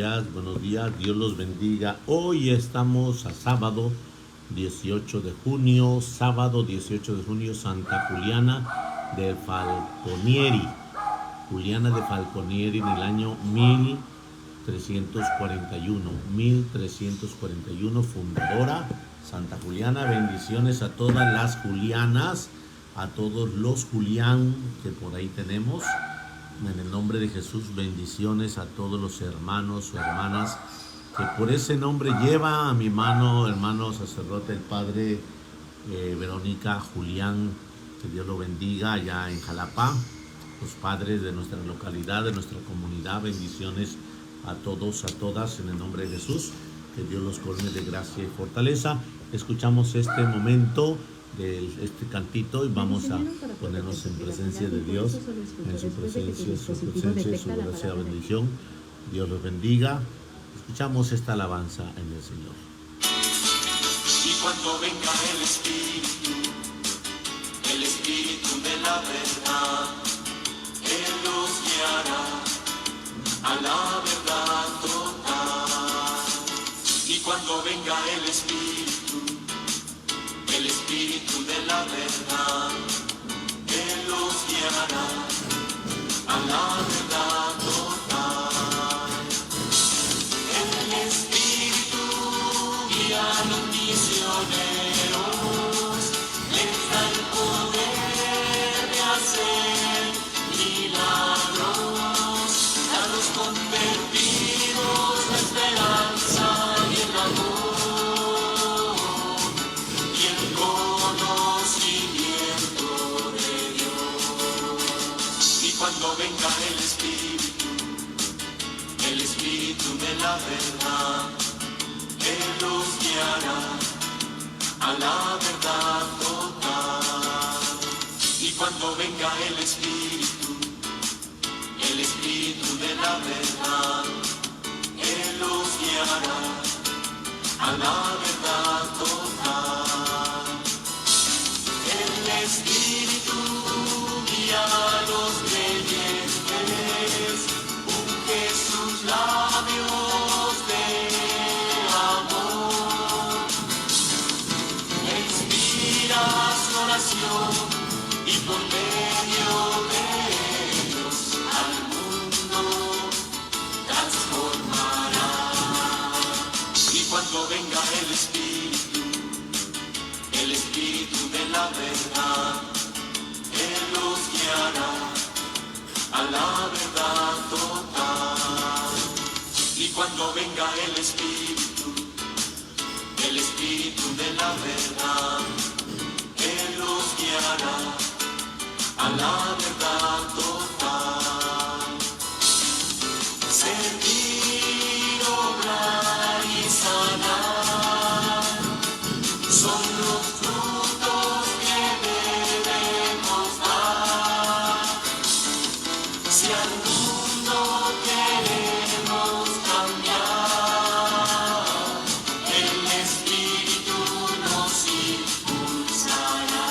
buenos días, Dios los bendiga. Hoy estamos a sábado 18 de junio, Santa Juliana de Falconieri. Juliana de Falconieri en el año 1341, fundadora Santa Juliana. Bendiciones a todas las Julianas, a todos los Julián que por ahí tenemos. En el nombre de Jesús, bendiciones a todos los hermanos o hermanas que por ese nombre lleva. A mi hermano sacerdote, el padre Verónica Julián, que Dios lo bendiga allá en Jalapa. Los padres de nuestra localidad, de nuestra comunidad, bendiciones a todos, a todas, en el nombre de Jesús. Que Dios los colme de gracia y fortaleza. Escuchamos este momento de este cantito y vamos a ponernos en presencia de Dios, en su presencia, su gracia, bendición. Dios los bendiga. Escuchamos esta alabanza en el Señor. Y cuando venga el Espíritu de la verdad, Él los guiará a la verdad total. Y cuando venga el Espíritu de la verdad, Él los guiará a la verdad total. El Espíritu guía a los misioneros, les da el poder de hacer milagros, a los convertidos la esperanza y el amor. Cuando venga el Espíritu de la verdad, Él los guiará a la verdad total. Y cuando venga el Espíritu de la verdad, Él los guiará a la verdad total. El Espíritu guía a los creyentes, unge sus labios de amor, inspira su oración y por medio de ellos al mundo transformará. Y cuando venga el Espíritu de la verdad, Él los guiará a la verdad total. Y cuando venga el Espíritu de la verdad, Él los guiará a la verdad total. Servir, obrar y sanar son los frutos que debemos dar. Si al mundo queremos cambiar, el Espíritu nos impulsará.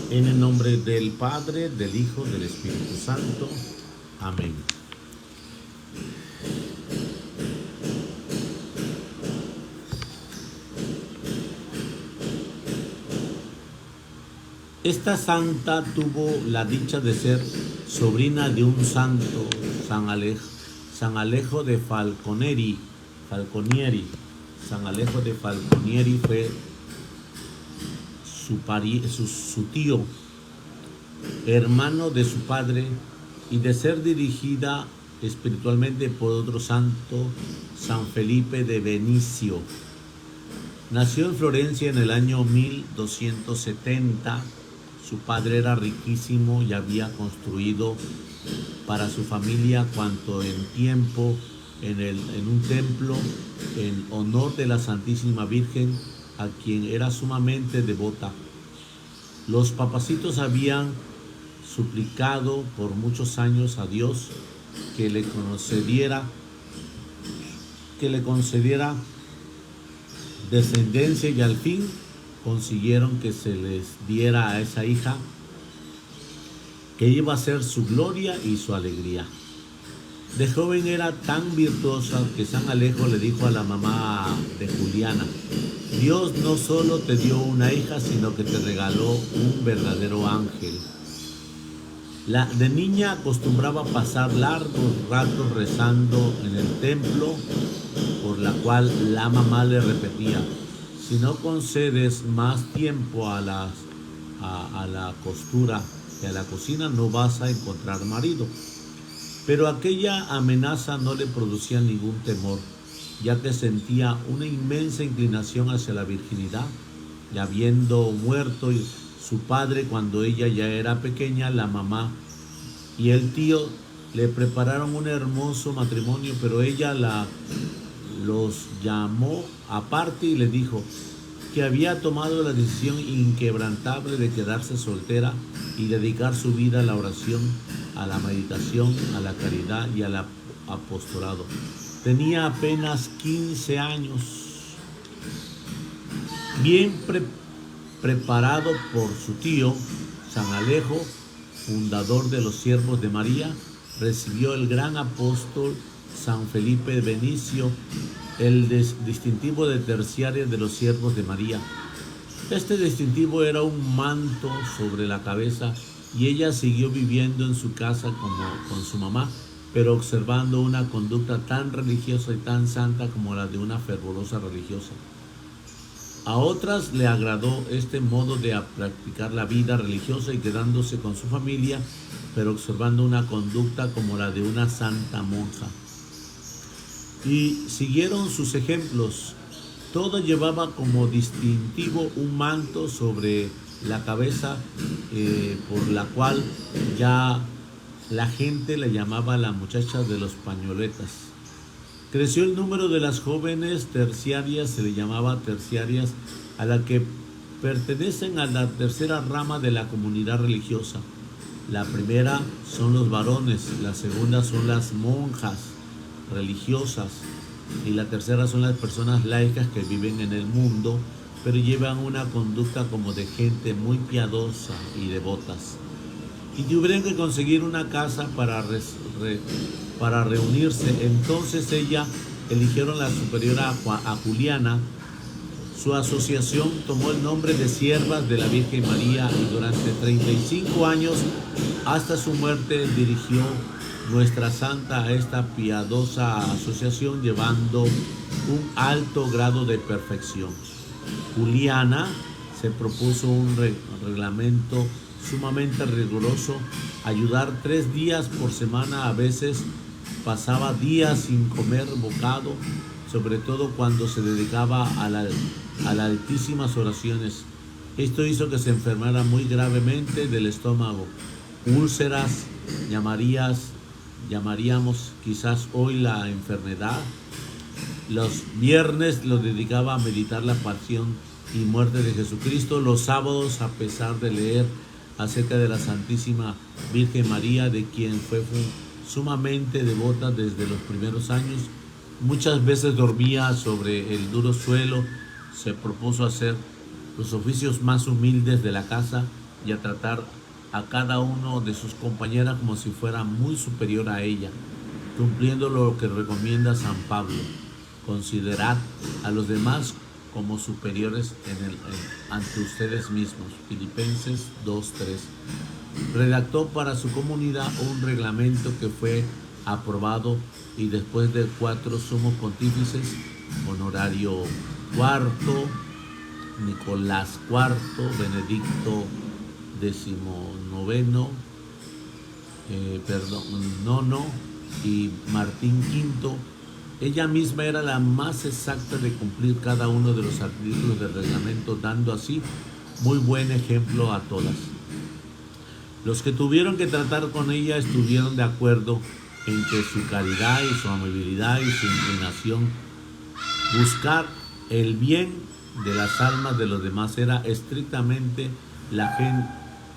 En el nombre del Padre, del Hijo, del Espíritu Santo. Amén. Esta santa tuvo la dicha de ser sobrina de un santo, San Alejo de Falconieri. San Alejo de Falconieri fue su tío, hermano de su padre, y de ser dirigida espiritualmente por otro santo, San Felipe de Benicio. Nació en Florencia en el año 1270. Su padre era riquísimo y había construido para su familia cuanto en tiempo en un templo en honor de la Santísima Virgen, a quien era sumamente devota. Los papacitos habían suplicado por muchos años a Dios que le concediera descendencia, y al fin consiguieron que se les diera a esa hija que iba a ser su gloria y su alegría. De joven era tan virtuosa que San Alejo le dijo a la mamá de Juliana: Dios no solo te dio una hija, sino que te regaló un verdadero ángel. De niña acostumbraba pasar largos ratos rezando en el templo, por la cual la mamá le repetía: si no concedes más tiempo a la costura que a la cocina, no vas a encontrar marido. Pero aquella amenaza no le producía ningún temor, ya que sentía una inmensa inclinación hacia la virginidad, y habiendo muerto su padre cuando ella ya era pequeña, la mamá y el tío le prepararon un hermoso matrimonio, pero ella los llamó aparte y le dijo que había tomado la decisión inquebrantable de quedarse soltera y dedicar su vida a la oración, a la meditación, a la caridad y al apostolado. Tenía apenas 15 años. Bien preparado por su tío, San Alejo, fundador de los Siervos de María, recibió el gran apóstol San Felipe Benicio el distintivo de terciaria de los Siervos de María. Este distintivo era un manto sobre la cabeza, y ella siguió viviendo en su casa como con su mamá, pero observando una conducta tan religiosa y tan santa como la de una fervorosa religiosa. A otras le agradó este modo de practicar la vida religiosa y quedándose con su familia, pero observando una conducta como la de una santa monja. Y siguieron sus ejemplos. Toda llevaba como distintivo un manto sobre la cabeza, por la cual ya la gente la llamaba la muchacha de los pañoletas. Creció el número de las jóvenes terciarias, se le llamaba terciarias, a la que pertenecen a la tercera rama de la comunidad religiosa. La primera son los varones, la segunda son las monjas religiosas, y la tercera son las personas laicas que viven en el mundo, pero llevan una conducta como de gente muy piadosa y devotas. Y tuvieron que conseguir una casa para reunirse. Entonces ella eligieron la superiora a Juliana. Su asociación tomó el nombre de Siervas de la Virgen María, y durante 35 años, hasta su muerte, dirigió nuestra santa a esta piadosa asociación, llevando un alto grado de perfección. Juliana se propuso un reglamento sumamente riguroso: ayudar 3 días por semana. A veces pasaba días sin comer bocado, sobre todo cuando se dedicaba a las altísimas oraciones. Esto hizo que se enfermara muy gravemente del estómago. Úlceras, llamaríamos quizás hoy la enfermedad. Los viernes los dedicaba a meditar la pasión y muerte de Jesucristo. Los sábados, a pesar de leer acerca de la Santísima Virgen María, de quien fue sumamente devota desde los primeros años, muchas veces dormía sobre el duro suelo. Se propuso hacer los oficios más humildes de la casa y a tratar a cada uno de sus compañeras como si fuera muy superior a ella, cumpliendo lo que recomienda San Pablo: considerad a los demás como superiores ante ustedes mismos. Filipenses 2:3. Redactó para su comunidad un reglamento que fue aprobado, y después de 4 sumos pontífices, Honorario IV, Nicolás IV, Benedicto XIX, nono, y Martín V, ella misma era la más exacta de cumplir cada uno de los artículos del reglamento, dando así muy buen ejemplo a todas. Los que tuvieron que tratar con ella estuvieron de acuerdo en que su caridad y su amabilidad y su inclinación buscar el bien de las almas de los demás era estrictamente la gente,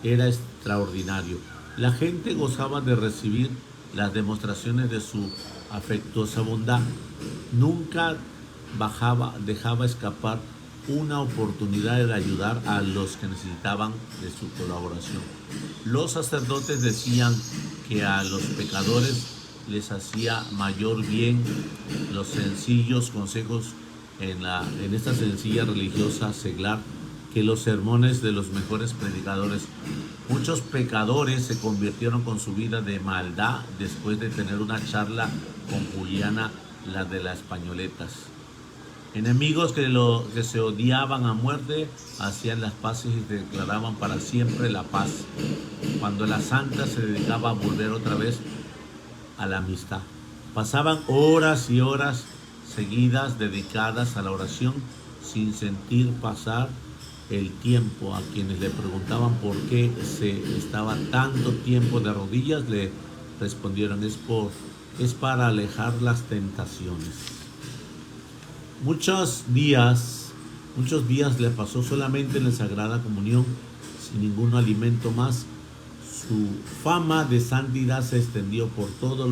era extraordinario. La gente gozaba de recibir las demostraciones de su afectuosa bondad. Nunca dejaba escapar una oportunidad de ayudar a los que necesitaban de su colaboración. Los sacerdotes decían que a los pecadores les hacía mayor bien los sencillos consejos en esta sencilla religiosa seglar que los sermones de los mejores predicadores. Muchos pecadores se convirtieron con su vida de maldad después de tener una charla con Juliana, la de las pañoletas. Enemigos que se odiaban a muerte hacían las paces y declaraban para siempre la paz, cuando la santa se dedicaba a volver otra vez a la amistad. Pasaban horas y horas seguidas dedicadas a la oración sin sentir pasar el tiempo. A quienes le preguntaban por qué se estaba tanto tiempo de rodillas, le respondieron: es para alejar las tentaciones. Muchos días le pasó solamente en la Sagrada Comunión, sin ningún alimento más. Su fama de santidad se extendió por todos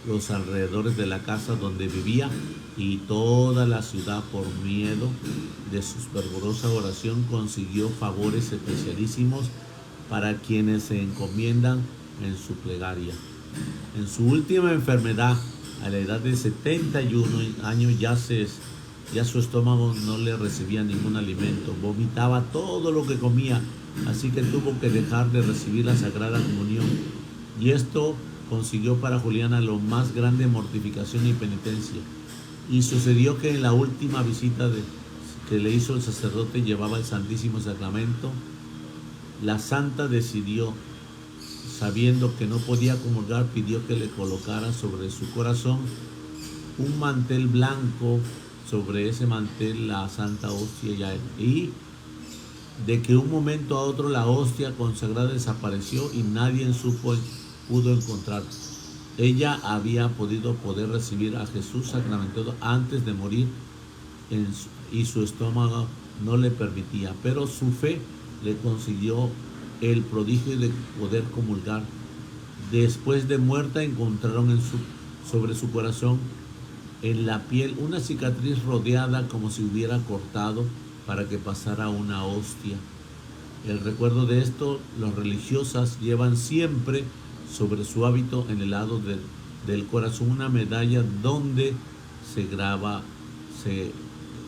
los alrededores de la casa donde vivía, y toda la ciudad, por miedo de su fervorosa oración, consiguió favores especialísimos para quienes se encomiendan en su plegaria. En su última enfermedad, a la edad de 71 años, ya su estómago no le recibía ningún alimento, vomitaba todo lo que comía, así que tuvo que dejar de recibir la Sagrada Comunión. Y esto consiguió para Juliana lo más grande mortificación y penitencia. Y sucedió que en la última visita que le hizo el sacerdote, llevaba el Santísimo Sacramento. La santa decidió, sabiendo que no podía comulgar, pidió que le colocara sobre su corazón un mantel blanco, sobre ese mantel la Santa Hostia, y de que un momento a otro la hostia consagrada desapareció y nadie pudo encontrar. Ella había poder recibir a Jesús sacramentado antes de morir, y su estómago no le permitía, pero su fe le consiguió el prodigio de poder comulgar. Después de muerta, encontraron sobre su corazón, en la piel, una cicatriz rodeada como si hubiera cortado para que pasara una hostia. El recuerdo de esto, las religiosas llevan siempre sobre su hábito, en el lado del corazón, una medalla donde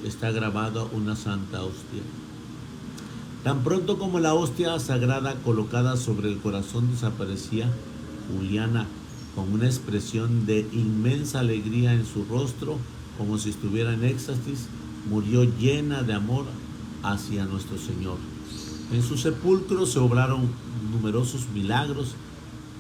está grabada una santa hostia. Tan pronto como la hostia sagrada colocada sobre el corazón desaparecía, Juliana, con una expresión de inmensa alegría en su rostro, como si estuviera en éxtasis, murió llena de amor hacia nuestro Señor. En su sepulcro se obraron numerosos milagros.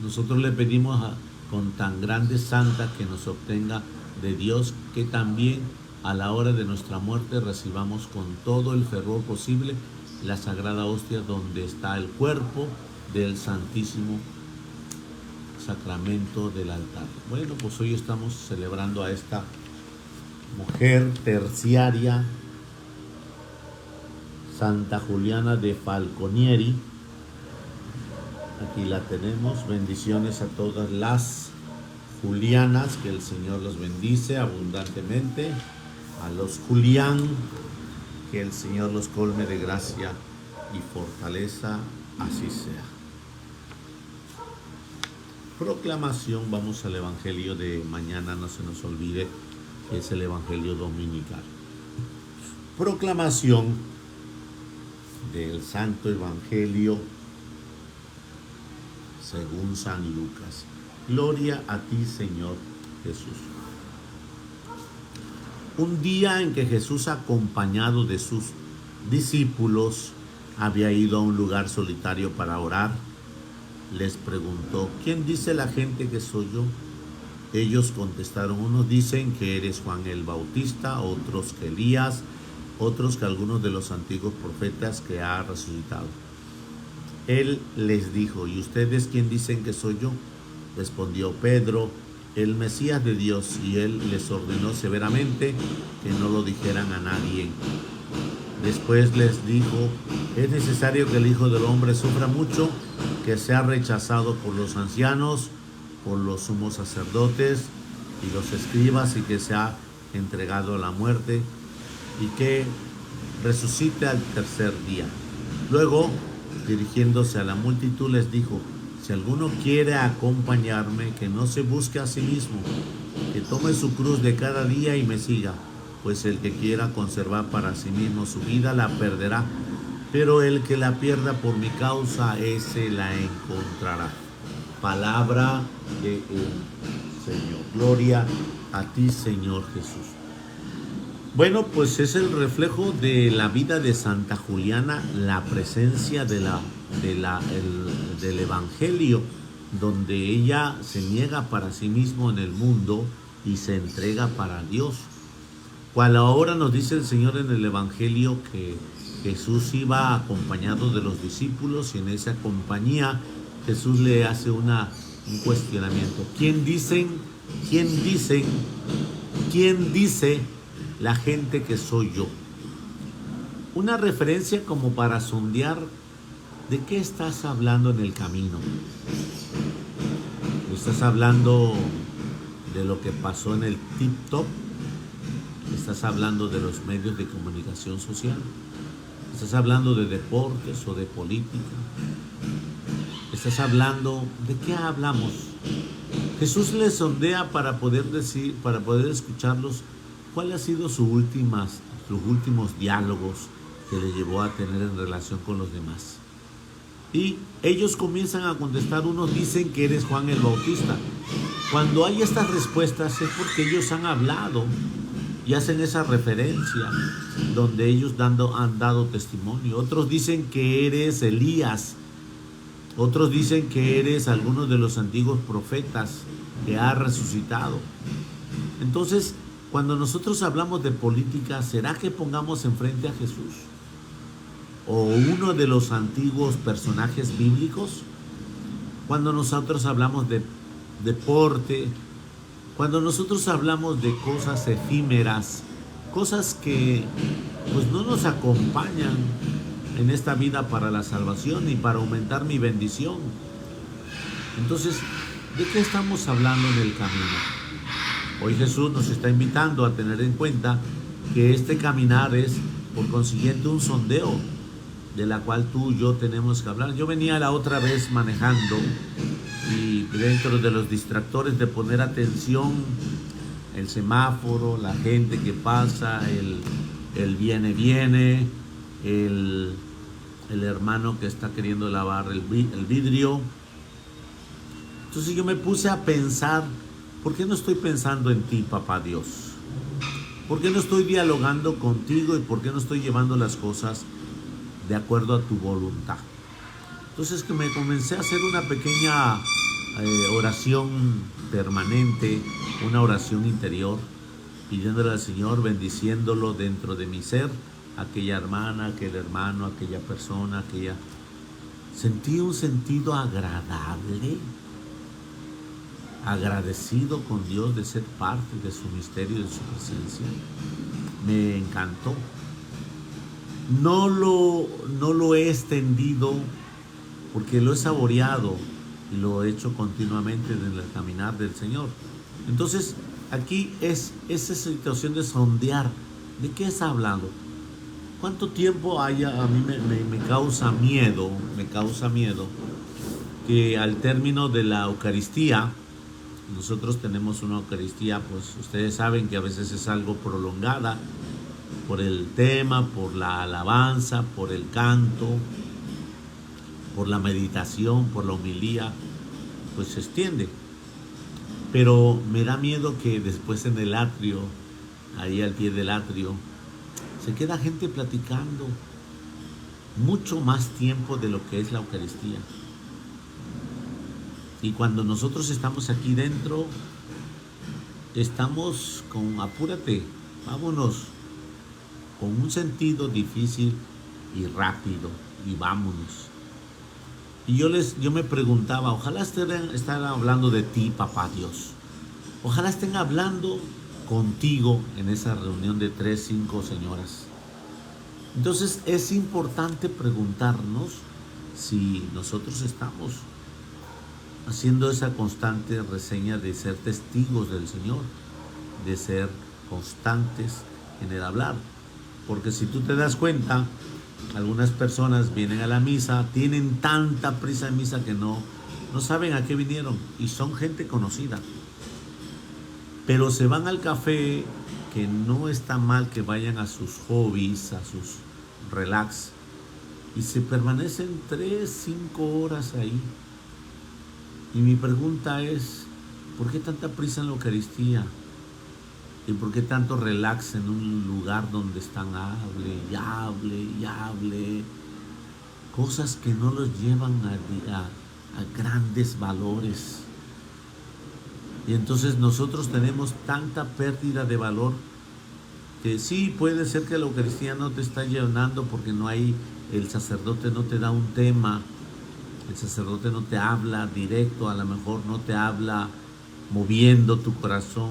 Nosotros le pedimos con tan grande santa que nos obtenga de Dios, que también a la hora de nuestra muerte recibamos con todo el fervor posible la Sagrada Hostia, donde está el cuerpo del Santísimo Sacramento del altar. Bueno, pues hoy estamos celebrando a esta mujer terciaria, Santa Juliana de Falconieri. Aquí la tenemos. Bendiciones a todas las Julianas, que el Señor los bendice abundantemente. A los Julián, que el Señor los colme de gracia y fortaleza, así sea. Proclamación. Vamos al Evangelio de mañana, no se nos olvide que es el Evangelio dominical. Proclamación del Santo Evangelio según San Lucas. Gloria a ti, Señor Jesús. Un día en que Jesús, acompañado de sus discípulos, había ido a un lugar solitario para orar, les preguntó: ¿quién dice la gente que soy yo? Ellos contestaron: unos dicen que eres Juan el Bautista, otros que Elías, otros que algunos de los antiguos profetas que ha resucitado. Él les dijo: ¿y ustedes quién dicen que soy yo? Respondió Pedro: el Mesías de Dios. Y él les ordenó severamente que no lo dijeran a nadie. Después les dijo: es necesario que el Hijo del Hombre sufra mucho, que sea rechazado por los ancianos, por los sumos sacerdotes y los escribas, y que sea entregado a la muerte, y que resucite al tercer día. Luego, dirigiéndose a la multitud, les dijo: si alguno quiere acompañarme, que no se busque a sí mismo, que tome su cruz de cada día y me siga. Pues el que quiera conservar para sí mismo su vida la perderá, pero el que la pierda por mi causa, ese la encontrará. Palabra del Señor. Gloria a ti, Señor Jesús. Bueno, pues es el reflejo de la vida de Santa Juliana, la presencia del Evangelio, donde ella se niega para sí mismo en el mundo y se entrega para Dios. Cual ahora nos dice el Señor en el Evangelio que Jesús iba acompañado de los discípulos, y en esa compañía Jesús le hace un cuestionamiento. ¿Quién dice la gente que soy yo? Una referencia como para sondear de qué estás hablando en el camino. ¿Estás hablando de lo que pasó en el TikTok? ¿Estás hablando de los medios de comunicación social? ¿Estás hablando de deportes o de política? ¿Estás hablando de qué hablamos? Jesús les sondea para poder escucharlos cuál ha sido sus últimos diálogos que le llevó a tener en relación con los demás. Y ellos comienzan a contestar. Unos dicen que eres Juan el Bautista. Cuando hay estas respuestas es porque ellos han hablado y hacen esa referencia donde ellos han dado testimonio. Otros dicen que eres Elías. Otros dicen que eres alguno de los antiguos profetas que ha resucitado. Entonces, cuando nosotros hablamos de política, ¿será que pongamos enfrente a Jesús o uno de los antiguos personajes bíblicos? Cuando nosotros hablamos de deporte, cuando nosotros hablamos de cosas efímeras, cosas que pues no nos acompañan en esta vida para la salvación y para aumentar mi bendición. Entonces, ¿de qué estamos hablando en el camino? Hoy Jesús nos está invitando a tener en cuenta que este caminar es, por consiguiente, un sondeo de la cual tú y yo tenemos que hablar. Yo venía la otra vez manejando, y dentro de los distractores de poner atención, el semáforo, la gente que pasa, el viene, el hermano que está queriendo lavar el vidrio. Entonces yo me puse a pensar, ¿por qué no estoy pensando en ti, Papá Dios? ¿Por qué no estoy dialogando contigo y por qué no estoy llevando las cosas de acuerdo a tu voluntad? Entonces que me comencé a hacer una pequeña oración permanente, una oración interior, pidiéndole al Señor, bendiciéndolo dentro de mi ser, aquella hermana, aquel hermano, aquella persona, Sentí un sentido agradable, agradecido con Dios de ser parte de su misterio y de su presencia. Me encantó. No lo he extendido porque lo he saboreado y lo he hecho continuamente en el caminar del Señor. Entonces, aquí es esa situación de sondear. ¿De qué está hablando? ¿Cuánto tiempo hay? A mí me causa miedo que al término de la Eucaristía, nosotros tenemos una Eucaristía, pues ustedes saben que a veces es algo prolongada por el tema, por la alabanza, por el canto, por la meditación, por la homilía, pues se extiende. Pero me da miedo que después en el atrio, ahí al pie del atrio, se queda gente platicando mucho más tiempo de lo que es la Eucaristía. Y cuando nosotros estamos aquí dentro, estamos con apúrate, vámonos, con un sentido difícil y rápido, y vámonos. Y yo me preguntaba, ojalá estén hablando de ti, papá Dios. Ojalá estén hablando contigo en esa reunión de 3, 5 señoras. Entonces es importante preguntarnos si nosotros estamos haciendo esa constante reseña de ser testigos del Señor, de ser constantes en el hablar. Porque si tú te das cuenta, algunas personas vienen a la misa, tienen tanta prisa en misa que no saben a qué vinieron y son gente conocida. Pero se van al café, que no está mal que vayan a sus hobbies, a sus relax, y se permanecen 3, 5 horas ahí. Y mi pregunta es, ¿por qué tanta prisa en la Eucaristía? ¿Y por qué tanto relax en un lugar donde están hable y hable y hable? Cosas que no los llevan a grandes valores. Y entonces nosotros tenemos tanta pérdida de valor que sí, puede ser que la Eucaristía no te está llenando porque no hay, el sacerdote no te da un tema, el sacerdote no te habla directo, a lo mejor no te habla moviendo tu corazón.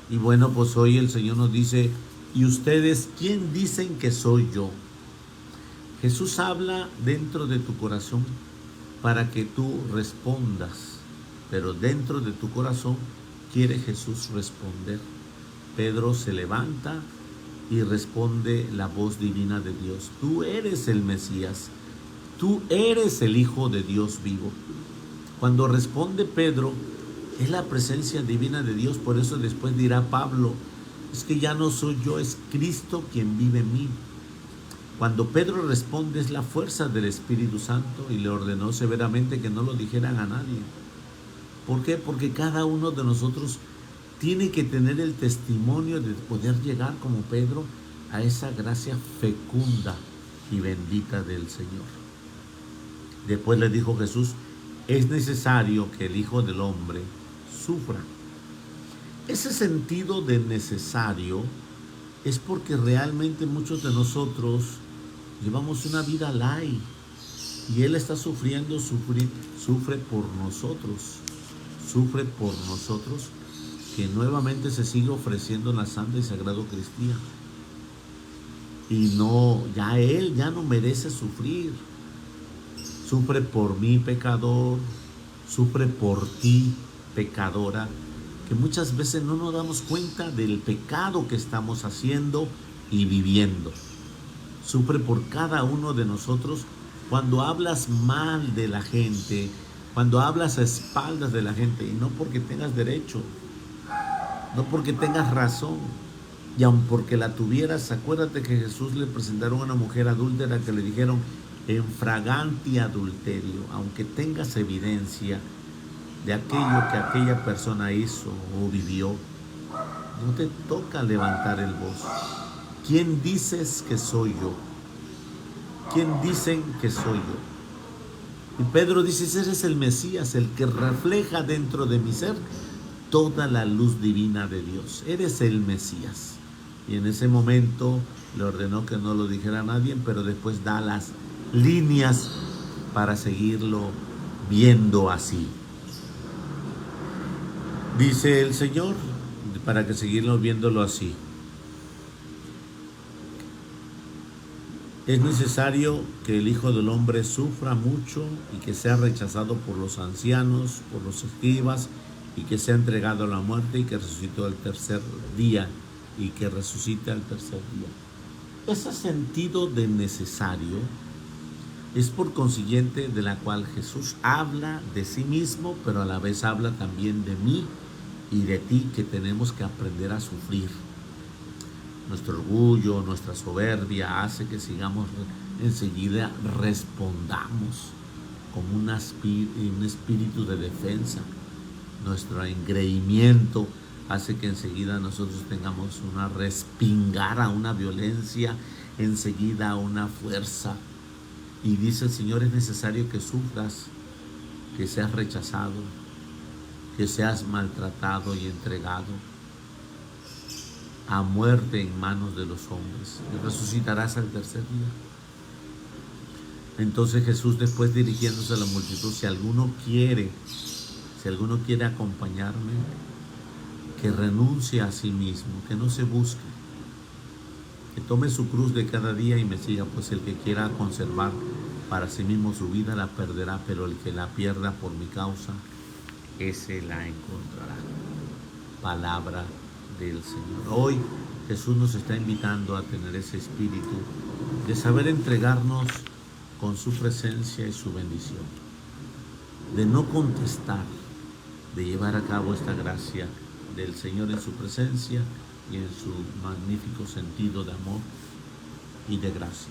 Y bueno, pues hoy el Señor nos dice, ¿y ustedes quién dicen que soy yo? Jesús habla dentro de tu corazón para que tú respondas, pero dentro de tu corazón quiere Jesús responder. Pedro se levanta y responde la voz divina de Dios. Tú eres el Mesías, tú eres el Hijo de Dios vivo. Cuando responde Pedro, es la presencia divina de Dios. Por eso después dirá Pablo, es que ya no soy yo, es Cristo quien vive en mí. Cuando Pedro responde, es la fuerza del Espíritu Santo, y le ordenó severamente que no lo dijeran a nadie. ¿Por qué? Porque cada uno de nosotros tiene que tener el testimonio de poder llegar como Pedro a esa gracia fecunda y bendita del Señor. Después le dijo Jesús, es necesario que el Hijo del Hombre sufra. Ese sentido de necesario es porque realmente muchos de nosotros llevamos una vida light y Él está sufriendo, sufre por nosotros, que nuevamente se sigue ofreciendo en la Santa y Sagrada Eucaristía. Y no, ya Él ya no merece sufrir. Sufre por mí, pecador, sufre por ti, pecadora, que muchas veces no nos damos cuenta del pecado que estamos haciendo y viviendo. Sufre por cada uno de nosotros cuando hablas mal de la gente, cuando hablas a espaldas de la gente, y no porque tengas derecho, no porque tengas razón, y aun porque la tuvieras. Acuérdate que Jesús le presentaron a una mujer adúltera que le dijeron, en fragante adulterio, aunque tengas evidencia de aquello que aquella persona hizo o vivió, no te toca levantar el voz. ¿Quién dices que soy yo? ¿Quién dicen que soy yo? Y Pedro dice, ese eres el Mesías, el que refleja dentro de mi ser toda la luz divina de Dios. Eres el Mesías. Y en ese momento le ordenó que no lo dijera a nadie, pero después da las líneas para seguirlo viendo así. Dice el Señor, para que seguirlo viéndolo así. Es necesario que el Hijo del Hombre sufra mucho y que sea rechazado por los ancianos, por los escribas, y que sea entregado a la muerte y que resucite al tercer día. Ese sentido de necesario es por consiguiente de la cual Jesús habla de sí mismo, pero a la vez habla también de mí y de ti, que tenemos que aprender a sufrir. Nuestro orgullo, nuestra soberbia hace que sigamos enseguida respondamos como un espíritu de defensa. Nuestro engreimiento hace que enseguida nosotros tengamos una respingada, una violencia, enseguida una fuerza. Y dice el Señor, es necesario que sufras, que seas rechazado, que seas maltratado y entregado a muerte en manos de los hombres, y resucitarás al tercer día. Entonces Jesús, después dirigiéndose a la multitud, si alguno quiere acompañarme, que renuncie a sí mismo, que no se busque, que tome su cruz de cada día y me siga, pues el que quiera conservar para sí mismo su vida la perderá, pero el que la pierda por mi causa, ese la encontrará. Palabra del Señor. Hoy Jesús nos está invitando a tener ese espíritu de saber entregarnos con su presencia y su bendición, de no contestar, de llevar a cabo esta gracia del Señor en su presencia y en su magnífico sentido de amor y de gracia.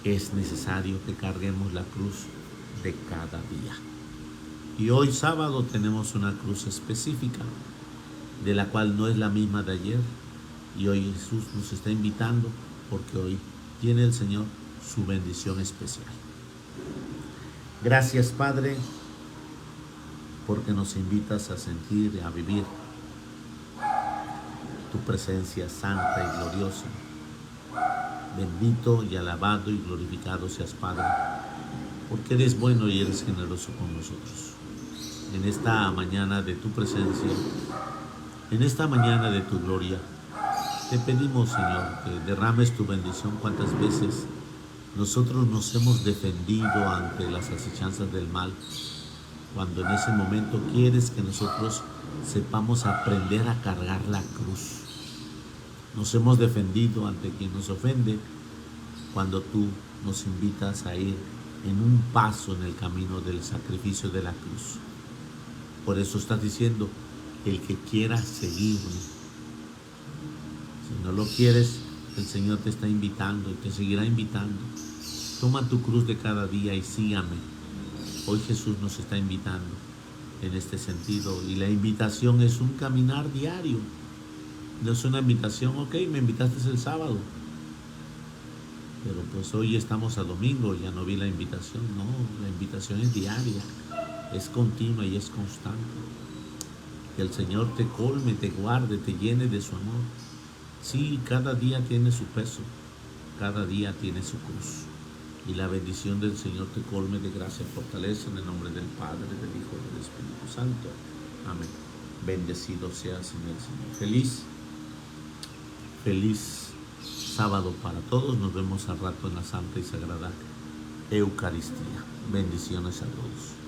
Es necesario que carguemos la cruz de cada día. Y hoy sábado tenemos una cruz específica, de la cual no es la misma de ayer. Y hoy Jesús nos está invitando porque hoy tiene el Señor su bendición especial. Gracias, Padre, porque nos invitas a sentir y a vivir tu presencia santa y gloriosa. Bendito y alabado y glorificado seas, Padre, porque eres bueno y eres generoso con nosotros. En esta mañana de tu presencia, en esta mañana de tu gloria, te pedimos, Señor, que derrames tu bendición cuantas veces nosotros nos hemos defendido ante las acechanzas del mal, cuando en ese momento quieres que nosotros sepamos aprender a cargar la cruz. Nos hemos defendido ante quien nos ofende, cuando tú nos invitas a ir en un paso en el camino del sacrificio de la cruz. Por eso estás diciendo, el que quiera seguirme. Si no lo quieres, el Señor te está invitando y te seguirá invitando. Toma tu cruz de cada día y sígame. Hoy Jesús nos está invitando en este sentido, y la invitación es un caminar diario. No es una invitación, ok, me invitaste el sábado, pero pues hoy estamos a domingo, ya no vi la invitación. No, la invitación es diaria, es continua y es constante. Que el Señor te colme, te guarde, te llene de su amor. Sí, cada día tiene su peso, cada día tiene su cruz. Y la bendición del Señor te colme de gracia y fortaleza en el nombre del Padre, del Hijo y del Espíritu Santo. Amén. Bendecido seas en el Señor. Feliz sábado para todos. Nos vemos al rato en la Santa y Sagrada Eucaristía. Bendiciones a todos.